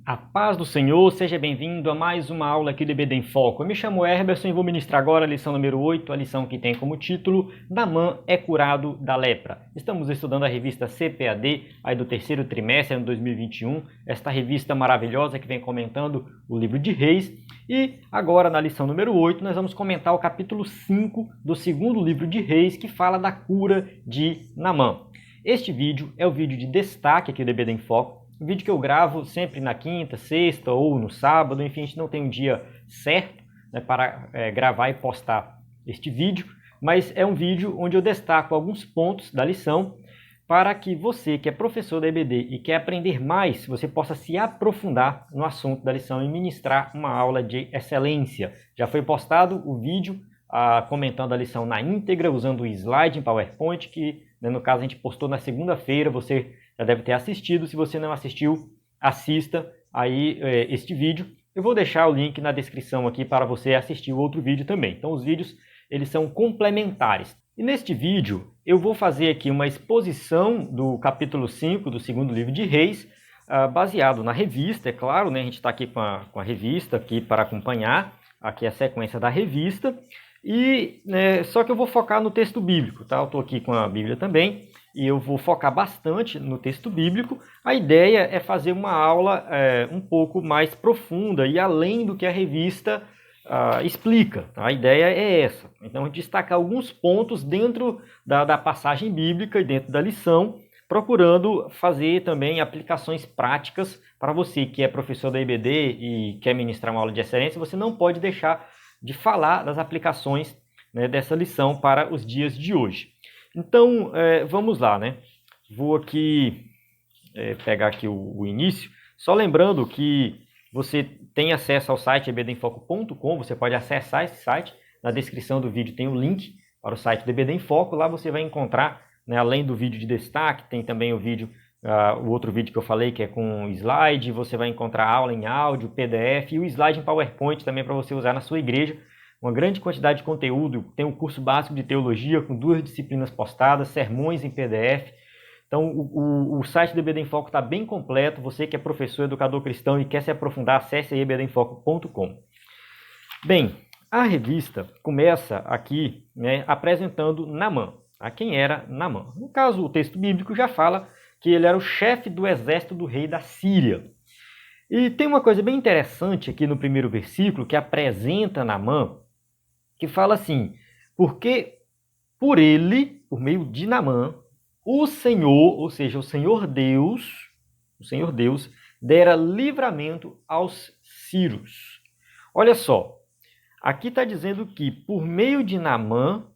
A paz do Senhor, seja bem-vindo a mais uma aula aqui do EBD em Foco. Eu me chamo Herberson e vou ministrar agora a lição número 8, a lição que tem como título Naamã é curado da lepra. Estamos estudando a revista CPAD, aí do terceiro trimestre, ano 2021, esta revista maravilhosa que vem comentando o livro de Reis. E agora, na lição número 8, nós vamos comentar o capítulo 5 do segundo livro de Reis, que fala da cura de Naamã. Este vídeo é o vídeo de destaque aqui do EBD em Foco. Um vídeo que eu gravo sempre na quinta, sexta ou no sábado, enfim, a gente não tem um dia certo, né, para gravar e postar este vídeo, mas é um vídeo onde eu destaco alguns pontos da lição para que você que é professor da EBD e quer aprender mais, você possa se aprofundar no assunto da lição e ministrar uma aula de excelência. Já foi postado o vídeo comentando a lição na íntegra, usando o slide em PowerPoint, que no caso a gente postou na segunda-feira, você já deve ter assistido. Se você não assistiu, assista aí este vídeo. Eu vou deixar o link na descrição aqui para você assistir o outro vídeo também. Então os vídeos eles são complementares. E neste vídeo eu vou fazer aqui uma exposição do capítulo 5 do segundo livro de Reis, baseado na revista, é claro, né? A gente está aqui com a revista aqui para acompanhar aqui a sequência da revista. E só que eu vou focar no texto bíblico, tá? Eu estou aqui com a Bíblia também e eu vou focar bastante no texto bíblico. A ideia é fazer uma aula um pouco mais profunda e além do que a revista explica. Tá? A ideia é essa. Então, destacar alguns pontos dentro da passagem bíblica e dentro da lição, procurando fazer também aplicações práticas para você que é professor da EBD e quer ministrar uma aula de excelência. Você não pode deixar de falar das aplicações, né, dessa lição para os dias de hoje. Então, vamos lá, né? Vou aqui pegar aqui o início, só lembrando que você tem acesso ao site ebdemfoco.com, você pode acessar esse site, na descrição do vídeo tem o link para o site do EBD em Foco, lá você vai encontrar, né, além do vídeo de destaque, tem também o vídeo, o outro vídeo que eu falei que é com slide, você vai encontrar aula em áudio, PDF e o slide em PowerPoint também para você usar na sua igreja. Uma grande quantidade de conteúdo, tem um curso básico de teologia com 2 disciplinas postadas, sermões em PDF. Então o site do EBD em Foco está bem completo, você que é professor, educador cristão e quer se aprofundar, acesse aí ebdemfoco.com. Bem, a revista começa aqui, né, apresentando Naamã. Quem era Naamã? No caso, o texto bíblico já fala que ele era o chefe do exército do rei da Síria. E tem uma coisa bem interessante aqui no primeiro versículo que apresenta Naamã, que fala assim: porque por ele, por meio de Naamã, o Senhor, ou seja, o Senhor Deus, dera livramento aos sírios. Olha só, aqui está dizendo que por meio de Naamã,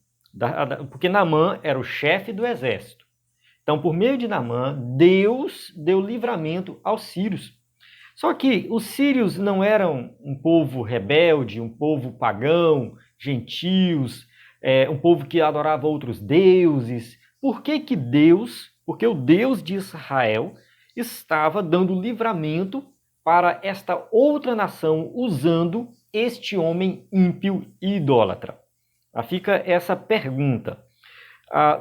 porque Naamã era o chefe do exército. Então, por meio de Naamã, Deus deu livramento aos sírios. Só que os sírios não eram um povo rebelde, um povo pagão, gentios, um povo que adorava outros deuses. Por que que Deus, porque o Deus de Israel estava dando livramento para esta outra nação usando este homem ímpio e idólatra? Fica essa pergunta.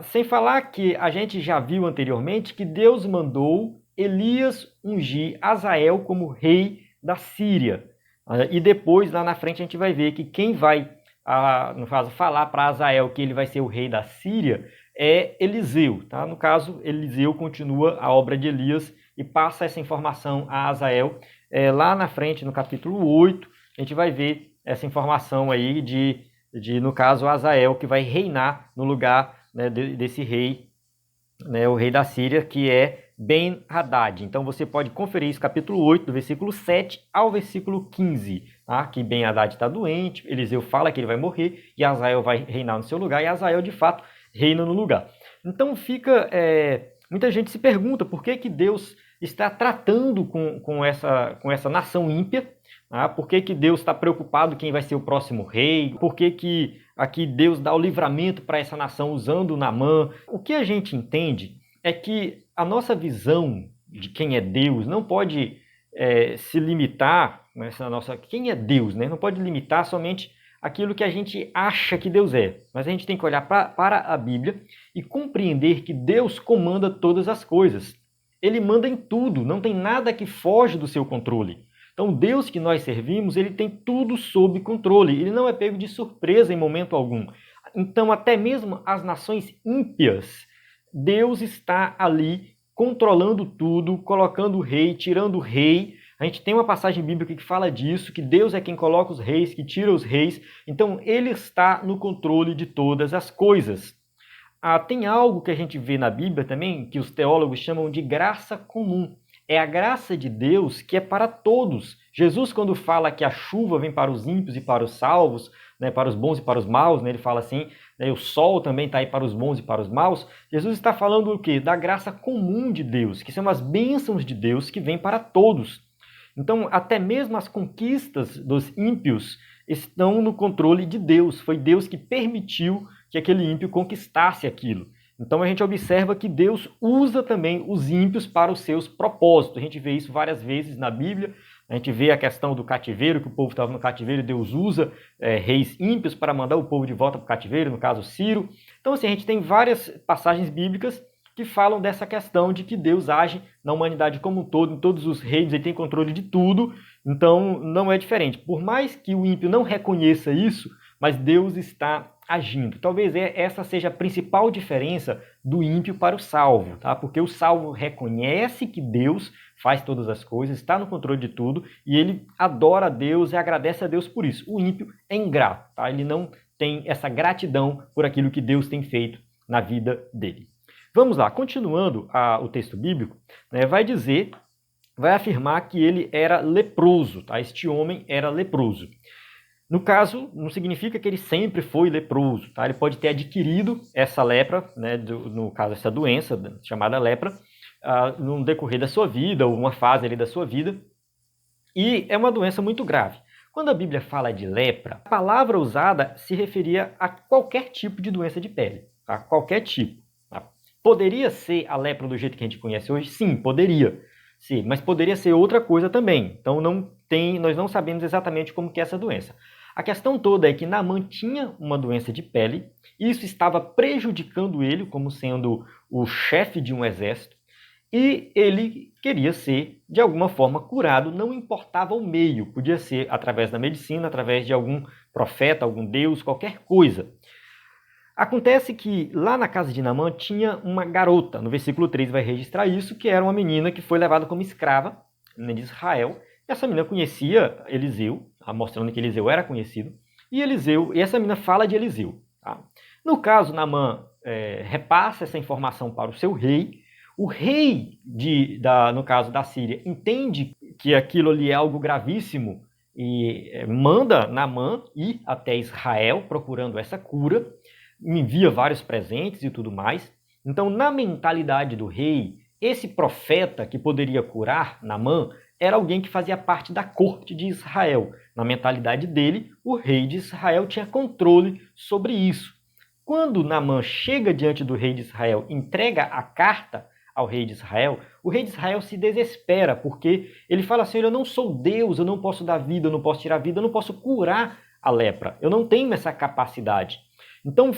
Sem falar que a gente já viu anteriormente que Deus mandou Elias ungir Azael como rei da Síria. E depois, lá na frente, a gente vai ver que quem vai, no caso, falar para Azael que ele vai ser o rei da Síria é Eliseu. Tá? No caso, Eliseu continua a obra de Elias e passa essa informação a Azael. Lá na frente, no capítulo 8, a gente vai ver essa informação aí no caso, Azael, que vai reinar no lugar, né, desse rei, né, o rei da Síria, que é Ben-Hadad. Então você pode conferir isso, capítulo 8, do versículo 7 ao versículo 15, tá? Que Ben-Hadad está doente, Eliseu fala que ele vai morrer, e Azael vai reinar no seu lugar, e Azael, de fato, reina no lugar. Então muita gente se pergunta por que que Deus está tratando com essa nação ímpia. Por que que Deus está preocupado quem vai ser o próximo rei? Por que que aqui Deus dá o livramento para essa nação usando Naamã? O que a gente entende é que a nossa visão de quem é Deus não pode se limitar, quem é Deus, né? Não pode limitar somente aquilo que a gente acha que Deus é. Mas a gente tem que olhar para a Bíblia e compreender que Deus comanda todas as coisas. Ele manda em tudo, não tem nada que foge do seu controle. Então, o Deus que nós servimos, ele tem tudo sob controle. Ele não é pego de surpresa em momento algum. Então, até mesmo as nações ímpias, Deus está ali controlando tudo, colocando o rei, tirando o rei. A gente tem uma passagem bíblica que fala disso, que Deus é quem coloca os reis, que tira os reis. Então, ele está no controle de todas as coisas. Tem algo que a gente vê na Bíblia também, que os teólogos chamam de graça comum. É a graça de Deus que é para todos. Jesus, quando fala que a chuva vem para os ímpios e para os salvos, né, para os bons e para os maus, né, ele fala assim, né, o sol também está aí para os bons e para os maus. Jesus está falando o quê? Da graça comum de Deus, que são as bênçãos de Deus que vêm para todos. Então, até mesmo as conquistas dos ímpios estão no controle de Deus. Foi Deus que permitiu que aquele ímpio conquistasse aquilo. Então a gente observa que Deus usa também os ímpios para os seus propósitos. A gente vê isso várias vezes na Bíblia. A gente vê a questão do cativeiro, que o povo estava no cativeiro e Deus usa reis ímpios para mandar o povo de volta para o cativeiro, no caso Ciro. Então assim, a gente tem várias passagens bíblicas que falam dessa questão de que Deus age na humanidade como um todo, em todos os reinos, ele tem controle de tudo, então não é diferente. Por mais que o ímpio não reconheça isso, mas Deus está agindo. Talvez essa seja a principal diferença do ímpio para o salvo, tá? Porque o salvo reconhece que Deus faz todas as coisas, está no controle de tudo, e ele adora a Deus e agradece a Deus por isso. O ímpio é ingrato, tá? Ele não tem essa gratidão por aquilo que Deus tem feito na vida dele. Vamos lá, continuando o texto bíblico, né, vai afirmar que ele era leproso, tá? Este homem era leproso. No caso, não significa que ele sempre foi leproso, tá? Ele pode ter adquirido essa lepra, né, no caso, essa doença chamada lepra, no decorrer da sua vida, ou uma fase ali da sua vida, e é uma doença muito grave. Quando a Bíblia fala de lepra, a palavra usada se referia a qualquer tipo de doença de pele, tá? Qualquer tipo. Tá? Poderia ser a lepra do jeito que a gente conhece hoje? Sim, poderia ser, mas poderia ser outra coisa também. Então nós não sabemos exatamente como que é essa doença. A questão toda é que Naamã tinha uma doença de pele, e isso estava prejudicando ele como sendo o chefe de um exército, e ele queria ser, de alguma forma, curado, não importava o meio, podia ser através da medicina, através de algum profeta, algum deus, qualquer coisa. Acontece que lá na casa de Naamã tinha uma garota, no versículo 3 vai registrar isso, que era uma menina que foi levada como escrava de Israel. Essa menina conhecia Eliseu, mostrando que Eliseu era conhecido, e essa menina fala de Eliseu. Tá? No caso, Naamã repassa essa informação para o seu rei. O rei, no caso da Síria, entende que aquilo ali é algo gravíssimo e manda Naamã ir até Israel procurando essa cura, envia vários presentes e tudo mais. Então, na mentalidade do rei, esse profeta que poderia curar Naamã era alguém que fazia parte da corte de Israel. Na mentalidade dele, o rei de Israel tinha controle sobre isso. Quando Naamã chega diante do rei de Israel, entrega a carta ao rei de Israel, o rei de Israel se desespera, porque ele fala assim, eu não sou Deus, eu não posso dar vida, eu não posso tirar vida, eu não posso curar a lepra, eu não tenho essa capacidade. Então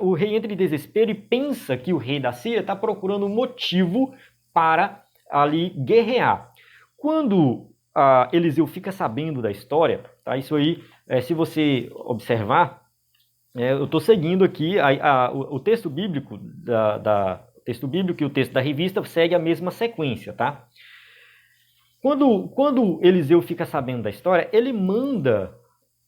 o rei entra em desespero e pensa que o rei da Síria está procurando um motivo para ali guerrear. Quando Eliseu fica sabendo da história, tá? Isso aí, se você observar, eu estou seguindo aqui o texto bíblico o texto bíblico e o texto da revista segue a mesma sequência, tá? Quando Eliseu fica sabendo da história, ele manda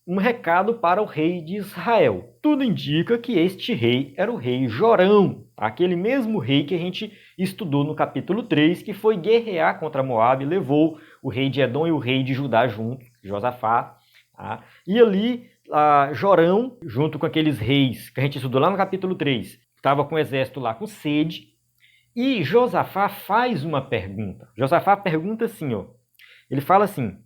um recado para o rei de Israel. Tudo indica que este rei era o rei Jorão, aquele mesmo rei que a gente estudou no capítulo 3, que foi guerrear contra Moabe, levou o rei de Edom e o rei de Judá junto, Josafá. Tá? E ali, Jorão, junto com aqueles reis que a gente estudou lá no capítulo 3, estava com o exército lá com sede, e Josafá faz uma pergunta. Josafá pergunta assim, ó, ele fala assim,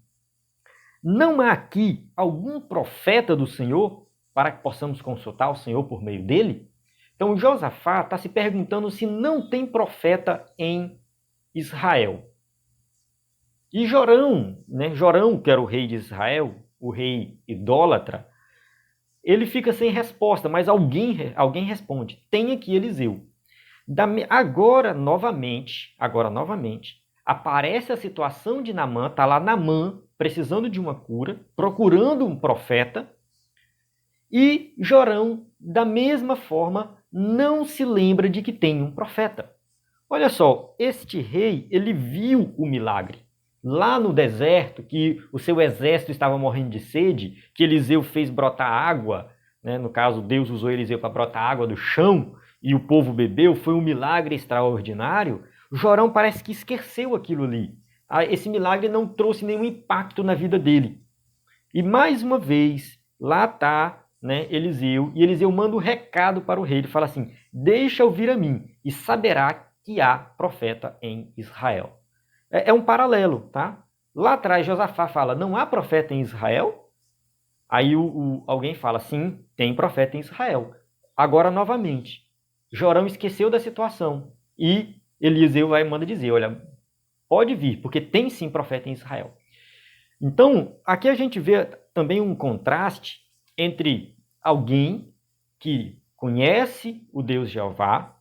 não há aqui algum profeta do Senhor para que possamos consultar o Senhor por meio dele? Então Josafá está se perguntando se não tem profeta em Israel. E Jorão, né, Jorão, que era o rei de Israel, o rei idólatra, ele fica sem resposta, mas alguém responde, tem aqui Eliseu. Agora novamente, aparece a situação de Naamã, está lá Naamã precisando de uma cura, procurando um profeta, e Jorão, da mesma forma, não se lembra de que tem um profeta. Olha só, este rei, ele viu o milagre. Lá no deserto, que o seu exército estava morrendo de sede, que Eliseu fez brotar água, né? No caso, Deus usou Eliseu para brotar água do chão, e o povo bebeu, foi um milagre extraordinário. Jorão parece que esqueceu aquilo ali. Esse milagre não trouxe nenhum impacto na vida dele. E mais uma vez, lá está, né, Eliseu, e Eliseu manda um recado para o rei. Ele fala assim: deixa ouvir a mim, e saberá que há profeta em Israel. É um paralelo, tá? Lá atrás, Josafá fala: não há profeta em Israel? Aí alguém fala: sim, tem profeta em Israel. Agora, novamente, Jorão esqueceu da situação. E Eliseu manda dizer: olha, pode vir, porque tem sim profeta em Israel. Então, aqui a gente vê também um contraste entre alguém que conhece o Deus Jeová,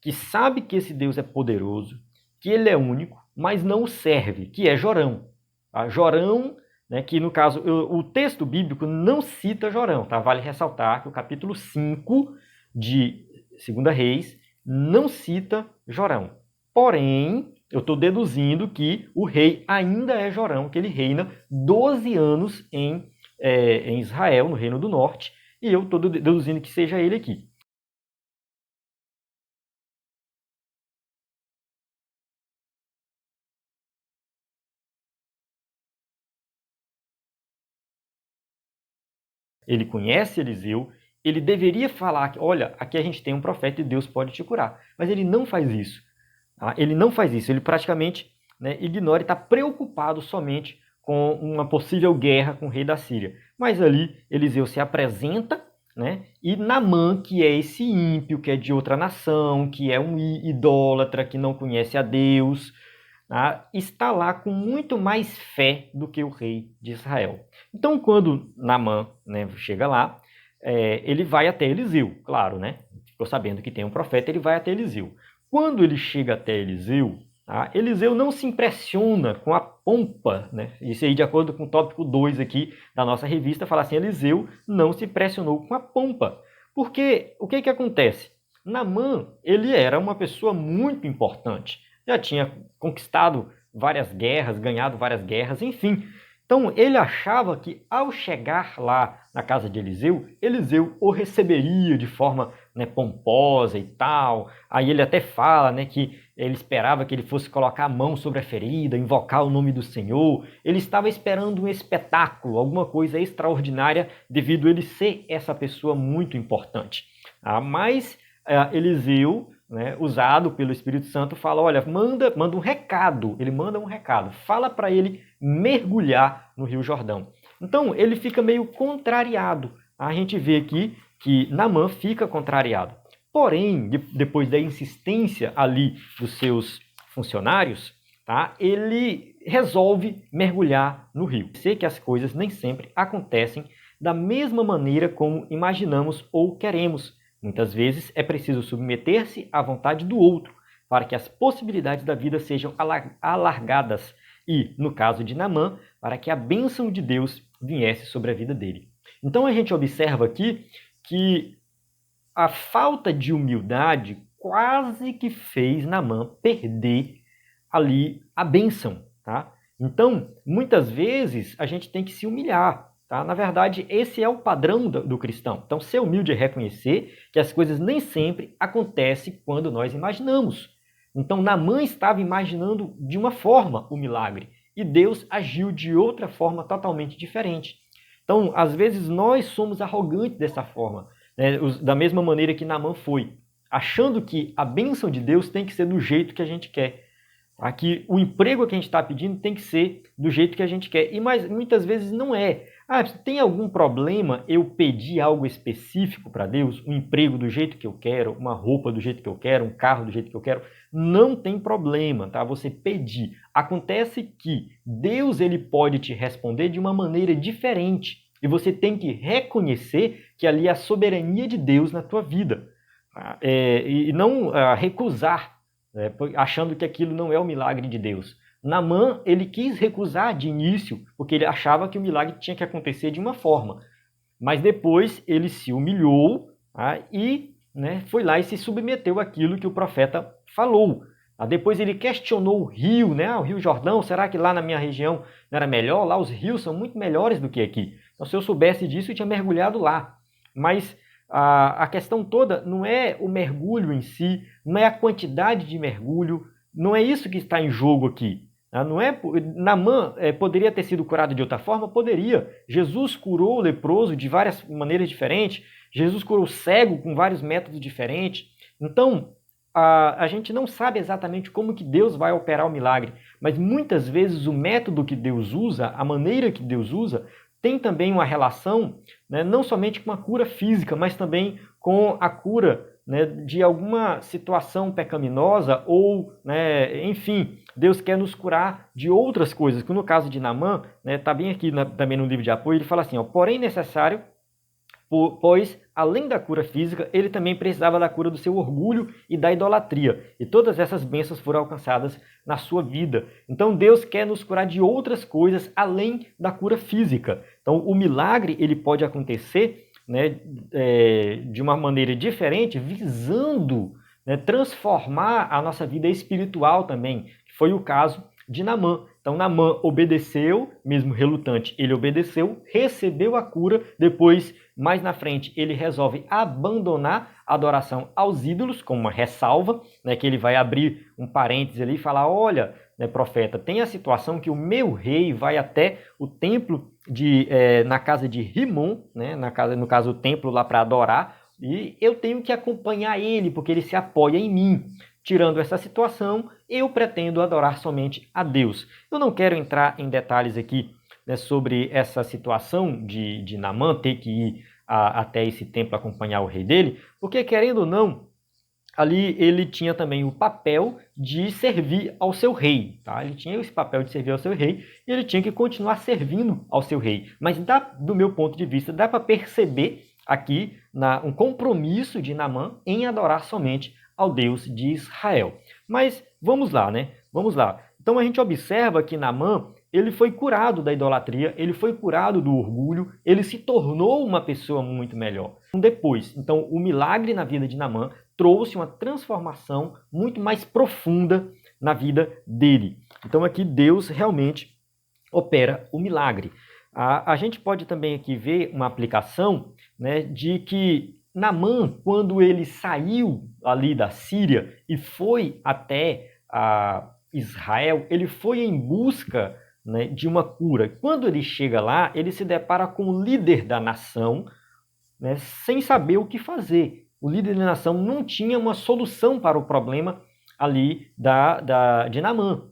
que sabe que esse Deus é poderoso, que ele é único, mas não o serve, que é Jorão. Tá? Jorão, né, que no caso, o texto bíblico não cita Jorão, tá? Vale ressaltar que o capítulo 5 de 2 Reis não cita Jorão. Porém, eu estou deduzindo que o rei ainda é Jorão, que ele reina 12 anos em Israel, no Reino do Norte, e eu estou deduzindo que seja ele aqui. Ele conhece Eliseu, ele deveria falar que, olha, aqui a gente tem um profeta e Deus pode te curar. Mas ele não faz isso. Tá? Ele não faz isso, ele praticamente, né, ignora e está preocupado somente com uma possível guerra com o rei da Síria. Mas ali Eliseu se apresenta, né, e Naamã, que é esse ímpio, que é de outra nação, que é um idólatra, que não conhece a Deus, tá, está lá com muito mais fé do que o rei de Israel. Então, quando Naamã, né, chega lá, ele vai até Eliseu, claro, né? Ficou sabendo que tem um profeta, ele vai até Eliseu. Quando ele chega até Eliseu, tá, Eliseu não se impressiona com a pompa, né? Isso aí de acordo com o tópico 2 aqui da nossa revista, fala assim, Eliseu não se impressionou com a pompa. Porque o que acontece? Naamã, ele era uma pessoa muito importante. Já tinha conquistado várias guerras, ganhado várias guerras, enfim. Então, ele achava que ao chegar lá na casa de Eliseu, Eliseu o receberia de forma, né, pomposa e tal. Aí ele até fala, né, que ele esperava que ele fosse colocar a mão sobre a ferida, invocar o nome do Senhor. Ele estava esperando um espetáculo, alguma coisa extraordinária, devido a ele ser essa pessoa muito importante. Mas Eliseu, né, usado pelo Espírito Santo, fala, olha, manda um recado. Ele manda um recado, fala para ele mergulhar no Rio Jordão. Então, ele fica meio contrariado. A gente vê aqui que Naamã fica contrariado. Porém, depois da insistência ali dos seus funcionários, tá, ele resolve mergulhar no rio. Sei que as coisas nem sempre acontecem da mesma maneira como imaginamos ou queremos. Muitas vezes é preciso submeter-se à vontade do outro para que as possibilidades da vida sejam alargadas e, no caso de Naamã, para que a bênção de Deus viesse sobre a vida dele. Então a gente observa aqui que a falta de humildade quase que fez Naamã perder ali a bênção, tá? Então, muitas vezes a gente tem que se humilhar, tá? Na verdade, esse é o padrão do cristão. Então, ser humilde é reconhecer que as coisas nem sempre acontecem quando nós imaginamos. Então, Naamã estava imaginando de uma forma o milagre e Deus agiu de outra forma totalmente diferente. Então, às vezes, nós somos arrogantes dessa forma, né? Da mesma maneira que Naamã foi, achando que a bênção de Deus tem que ser do jeito que a gente quer. Aqui, o emprego que a gente está pedindo tem que ser do jeito que a gente quer. Mas muitas vezes não é. Tem algum problema eu pedir algo específico para Deus? Um emprego do jeito que eu quero, uma roupa do jeito que eu quero, um carro do jeito que eu quero? Não tem problema, tá? Você pedir. Acontece que Deus ele pode te responder de uma maneira diferente. E você tem que reconhecer que ali é a soberania de Deus na tua vida. e não recusar, achando que aquilo não é o milagre de Deus. Naamã, ele quis recusar de início, porque ele achava que o milagre tinha que acontecer de uma forma. Mas depois ele se humilhou, e foi lá e se submeteu àquilo que o profeta falou. Depois ele questionou o rio, o Rio Jordão, será que lá na minha região não era melhor? Lá os rios são muito melhores do que aqui. Então, se eu soubesse disso, eu tinha mergulhado lá. Mas a questão toda não é o mergulho em si, não é a quantidade de mergulho, não é isso que está em jogo aqui. Não é, Naamã poderia ter sido curado de outra forma? Poderia. Jesus curou o leproso de várias maneiras diferentes. Jesus curou o cego com vários métodos diferentes. Então, a gente não sabe exatamente como que Deus vai operar o milagre, mas muitas vezes o método que Deus usa, a maneira que Deus usa, tem também uma relação, não somente com a cura física, mas também com a cura de alguma situação pecaminosa ou, enfim, Deus quer nos curar de outras coisas, que no caso de Naamã, está bem aqui também no livro de apoio, ele fala assim, porém necessário, pois, além da cura física, ele também precisava da cura do seu orgulho e da idolatria. E todas essas bênçãos foram alcançadas na sua vida. Então, Deus quer nos curar de outras coisas, além da cura física. Então, o milagre ele pode acontecer de uma maneira diferente, visando transformar a nossa vida espiritual também, que foi o caso de Naamã. Então, Naamã obedeceu, mesmo relutante, ele obedeceu, recebeu a cura, depois, mais na frente, ele resolve abandonar a adoração aos ídolos, como uma ressalva, que ele vai abrir um parênteses ali e falar, olha, profeta, tem a situação que o meu rei vai até o templo na casa de Rimon, no caso o templo lá para adorar, e eu tenho que acompanhar ele, porque ele se apoia em mim. Tirando essa situação, eu pretendo adorar somente a Deus. Eu não quero entrar em detalhes aqui sobre essa situação de Naamã ter que ir até esse templo acompanhar o rei dele, porque, querendo ou não, ali ele tinha também o papel de servir ao seu rei. Tá? Ele tinha esse papel de servir ao seu rei e ele tinha que continuar servindo ao seu rei. Mas, do meu ponto de vista, dá para perceber aqui um compromisso de Naamã em adorar somente ao Deus de Israel. Mas vamos lá, Vamos lá. Então a gente observa que Naamã, ele foi curado da idolatria, ele foi curado do orgulho, ele se tornou uma pessoa muito melhor. Depois, então o milagre na vida de Naamã trouxe uma transformação muito mais profunda na vida dele. Então aqui Deus realmente opera o milagre. A gente pode também aqui ver uma aplicação de que Naamã, quando ele saiu ali da Síria e foi até Israel, ele foi em busca de uma cura. Quando ele chega lá, ele se depara com o líder da nação, sem saber o que fazer. O líder da nação não tinha uma solução para o problema ali de Naamã.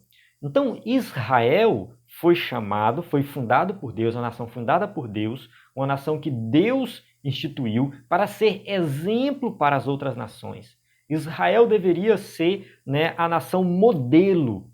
Então, Israel foi chamado, foi fundado por Deus, uma nação fundada por Deus, uma nação que Deus instituiu para ser exemplo para as outras nações. Israel deveria ser a nação modelo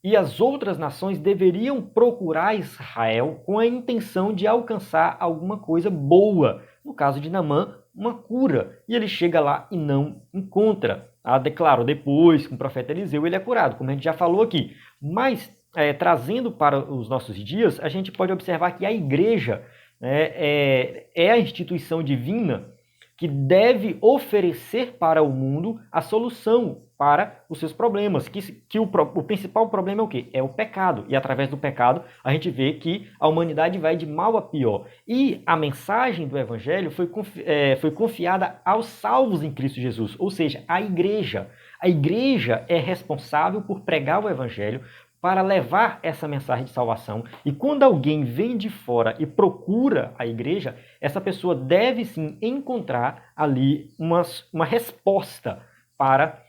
e as outras nações deveriam procurar Israel com a intenção de alcançar alguma coisa boa. No caso de Naamã, uma cura. E ele chega lá e não encontra. Claro, depois, com o profeta Eliseu, ele é curado, como a gente já falou aqui. Mas, trazendo para os nossos dias, a gente pode observar que a igreja é a instituição divina que deve oferecer para o mundo a solução para os seus problemas, que o principal problema é o quê? É o pecado, e através do pecado a gente vê que a humanidade vai de mal a pior. E a mensagem do Evangelho foi confiada aos salvos em Cristo Jesus, ou seja, à igreja. A igreja é responsável por pregar o Evangelho, para levar essa mensagem de salvação. E quando alguém vem de fora e procura a igreja, essa pessoa deve sim encontrar ali uma resposta para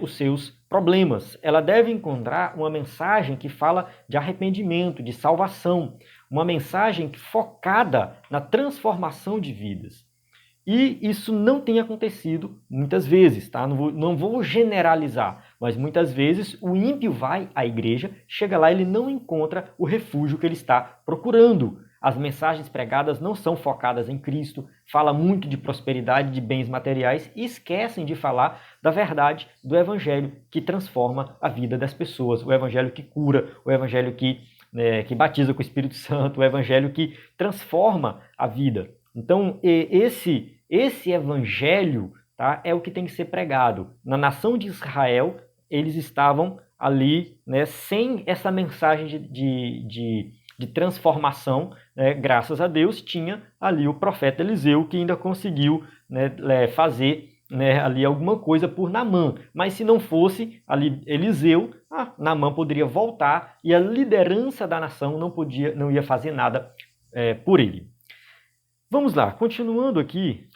os seus problemas. Ela deve encontrar uma mensagem que fala de arrependimento, de salvação, uma mensagem focada na transformação de vidas. E isso não tem acontecido muitas vezes, tá? Não vou generalizar, mas muitas vezes o ímpio vai à igreja, chega lá e ele não encontra o refúgio que ele está procurando. as mensagens pregadas não são focadas em Cristo, fala muito de prosperidade, de bens materiais e esquecem de falar da verdade do evangelho que transforma a vida das pessoas, o evangelho que cura, o evangelho que batiza com o Espírito Santo, o evangelho que transforma a vida. Então, esse evangelho, tá, é o que tem que ser pregado. Na nação de Israel, eles estavam ali, né, sem essa mensagem de transformação, né, graças a Deus, tinha ali o profeta Eliseu, que ainda conseguiu, né, fazer, né, ali alguma coisa por Naamã. Mas se não fosse ali Eliseu, Naamã poderia voltar e a liderança da nação não ia fazer nada por ele. Vamos lá, continuando aqui,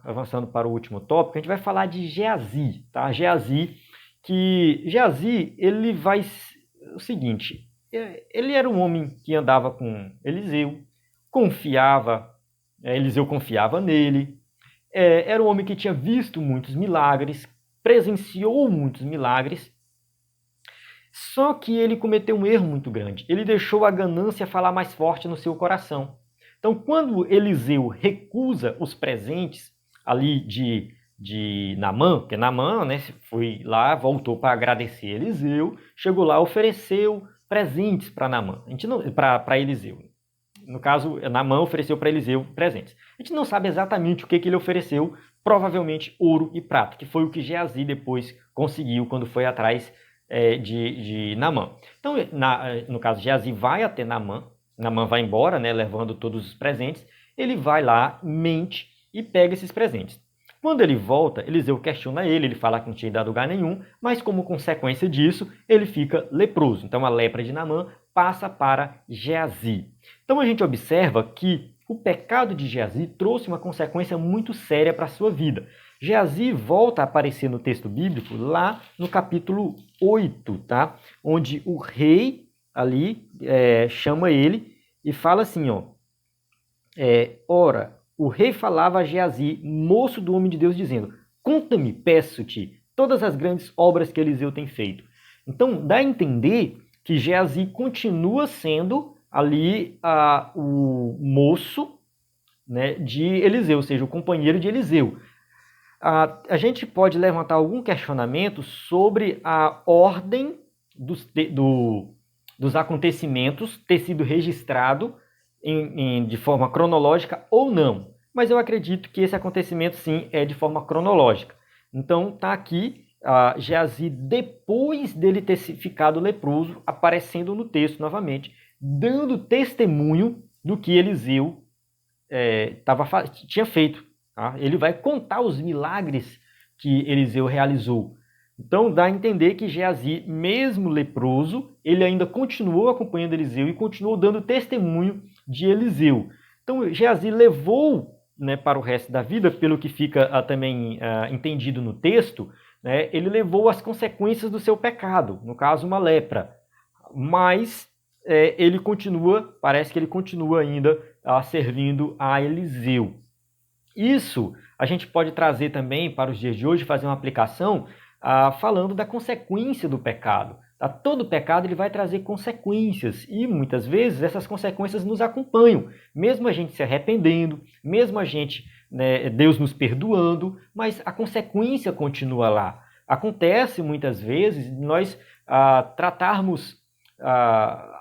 avançando para o último tópico, a gente vai falar de Geazi, tá? Geazi, ele vai... O seguinte, ele era um homem que andava com Eliseu, Eliseu confiava nele, era um homem que tinha visto muitos milagres, presenciou muitos milagres, só que ele cometeu um erro muito grande. Ele deixou a ganância falar mais forte no seu coração. Então, quando Eliseu recusa os presentes ali de Naamã, porque Naamã, né, foi lá, voltou para agradecer Eliseu, chegou lá, ofereceu presentes para Naamã, para Eliseu. No caso, Naamã ofereceu para Eliseu presentes. A gente não sabe exatamente o que ele ofereceu, provavelmente ouro e prata, que foi o que Geazi depois conseguiu quando foi atrás de Naamã. Então, no caso, Geazi vai até Naamã vai embora, né, levando todos os presentes, ele vai lá, mente e pega esses presentes. Quando ele volta, Eliseu questiona ele fala que não tinha dado lugar nenhum, mas como consequência disso, ele fica leproso. Então a lepra de Naamã passa para Geazi. Então a gente observa que o pecado de Geazi trouxe uma consequência muito séria para a sua vida. Geazi volta a aparecer no texto bíblico lá no capítulo 8, tá? Onde o rei ali chama ele e fala assim, ora, o rei falava a Geazi, moço do homem de Deus, dizendo, conta-me, peço-te, todas as grandes obras que Eliseu tem feito. Então, dá a entender que Geazi continua sendo ali o moço, né, de Eliseu, ou seja, o companheiro de Eliseu. A gente pode levantar algum questionamento sobre a ordem dos acontecimentos ter sido registrado de forma cronológica ou não. Mas eu acredito que esse acontecimento, sim, é de forma cronológica. Então, está aqui Geazi, depois dele ter ficado leproso, aparecendo no texto novamente, dando testemunho do que Eliseu tinha feito. Tá? Ele vai contar os milagres que Eliseu realizou. Então, dá a entender que Geazi, mesmo leproso, ele ainda continuou acompanhando Eliseu e continuou dando testemunho de Eliseu. Então, Geazi levou, né, para o resto da vida, pelo que fica também entendido no texto, né, ele levou as consequências do seu pecado, no caso, uma lepra. Mas parece que ele continua ainda servindo a Eliseu. Isso a gente pode trazer também para os dias de hoje, fazer uma aplicação falando da consequência do pecado. Todo pecado ele vai trazer consequências e muitas vezes essas consequências nos acompanham, mesmo a gente se arrependendo, mesmo a gente, né, Deus nos perdoando, mas a consequência continua lá. Acontece muitas vezes nós tratarmos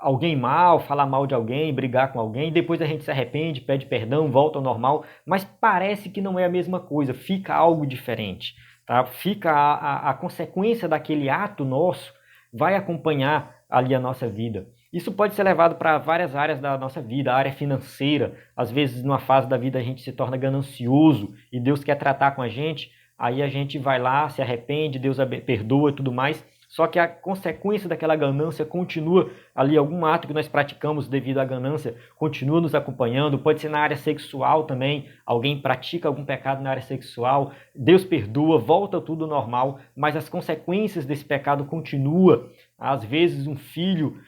alguém mal, falar mal de alguém, brigar com alguém, depois a gente se arrepende, pede perdão, volta ao normal, mas parece que não é a mesma coisa, fica algo diferente. Tá? Fica a consequência daquele ato nosso, vai acompanhar ali a nossa vida. Isso pode ser levado para várias áreas da nossa vida, a área financeira. Às vezes, numa fase da vida, a gente se torna ganancioso e Deus quer tratar com a gente, aí a gente vai lá, se arrepende, Deus perdoa e tudo mais. Só que a consequência daquela ganância continua ali, algum ato que nós praticamos devido à ganância continua nos acompanhando, pode ser na área sexual também, alguém pratica algum pecado na área sexual, Deus perdoa, volta tudo normal, mas as consequências desse pecado continuam. Às vezes um filho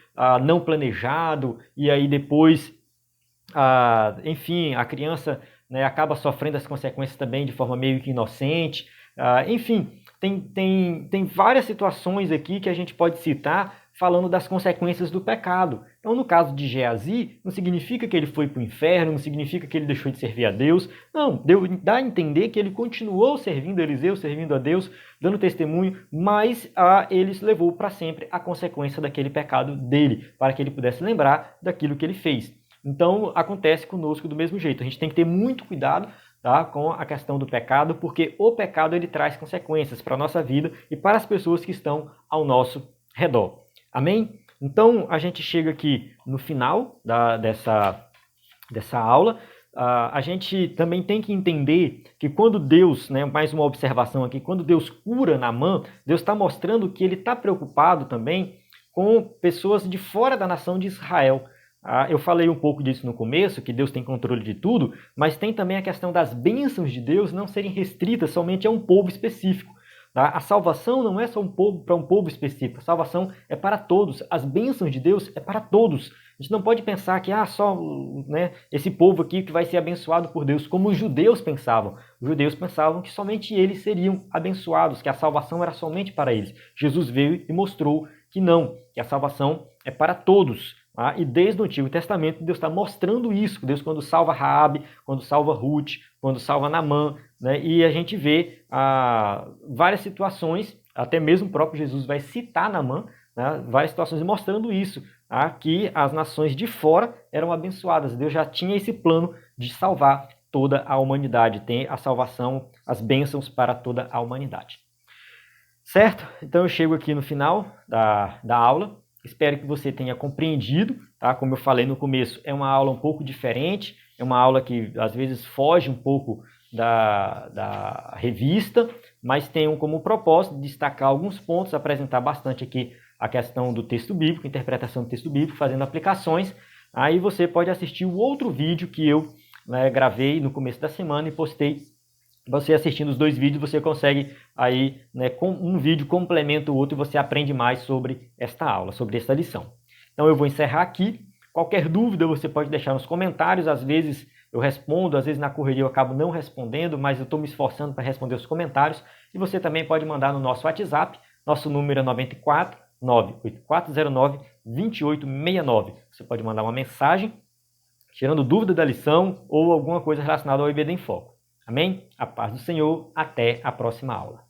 não planejado, e aí depois, enfim, a criança, né, acaba sofrendo as consequências também de forma meio que inocente, enfim... Tem várias situações aqui que a gente pode citar falando das consequências do pecado. Então, no caso de Geazi, não significa que ele foi para o inferno, não significa que ele deixou de servir a Deus. Não, dá a entender que ele continuou servindo a Eliseu, servindo a Deus, dando testemunho, mas ele levou para sempre a consequência daquele pecado dele, para que ele pudesse lembrar daquilo que ele fez. Então, acontece conosco do mesmo jeito. A gente tem que ter muito cuidado, tá, com a questão do pecado, porque o pecado ele traz consequências para a nossa vida e para as pessoas que estão ao nosso redor. Amém? Então, a gente chega aqui no final dessa aula. A gente também tem que entender que quando Deus, né, mais uma observação aqui, quando Deus cura Naamã, Deus está mostrando que ele está preocupado também com pessoas de fora da nação de Israel. Eu falei um pouco disso no começo, que Deus tem controle de tudo, mas tem também a questão das bênçãos de Deus não serem restritas somente a um povo específico. Tá? A salvação não é só para um povo específico, a salvação é para todos, as bênçãos de Deus é para todos. A gente não pode pensar que só, né, esse povo aqui que vai ser abençoado por Deus, como os judeus pensavam. Os judeus pensavam que somente eles seriam abençoados, que a salvação era somente para eles. Jesus veio e mostrou que não, que a salvação é para todos. E desde o Antigo Testamento, Deus está mostrando isso. Deus, quando salva Raabe, quando salva Ruth, quando salva Naamã, né? E a gente vê várias situações, até mesmo o próprio Jesus vai citar Naamã, né? Várias situações mostrando isso, que as nações de fora eram abençoadas. Deus já tinha esse plano de salvar toda a humanidade, tem a salvação, as bênçãos para toda a humanidade. Certo? Então eu chego aqui no final da aula. Espero que você tenha compreendido, tá? Como eu falei no começo, é uma aula um pouco diferente, é uma aula que às vezes foge um pouco da revista, mas tem como propósito destacar alguns pontos, apresentar bastante aqui a questão do texto bíblico, interpretação do texto bíblico, fazendo aplicações. Aí você pode assistir o outro vídeo que eu gravei no começo da semana e postei. Você assistindo os dois vídeos, você consegue aí, né, com um vídeo complementa o outro e você aprende mais sobre esta aula, sobre esta lição. Então eu vou encerrar aqui. Qualquer dúvida você pode deixar nos comentários. Às vezes eu respondo, às vezes na correria eu acabo não respondendo, mas eu estou me esforçando para responder os comentários. E você também pode mandar no nosso WhatsApp. Nosso número é 94 98409 2869. Você pode mandar uma mensagem tirando dúvida da lição ou alguma coisa relacionada ao IBD em Foco. Amém? A paz do Senhor. Até a próxima aula.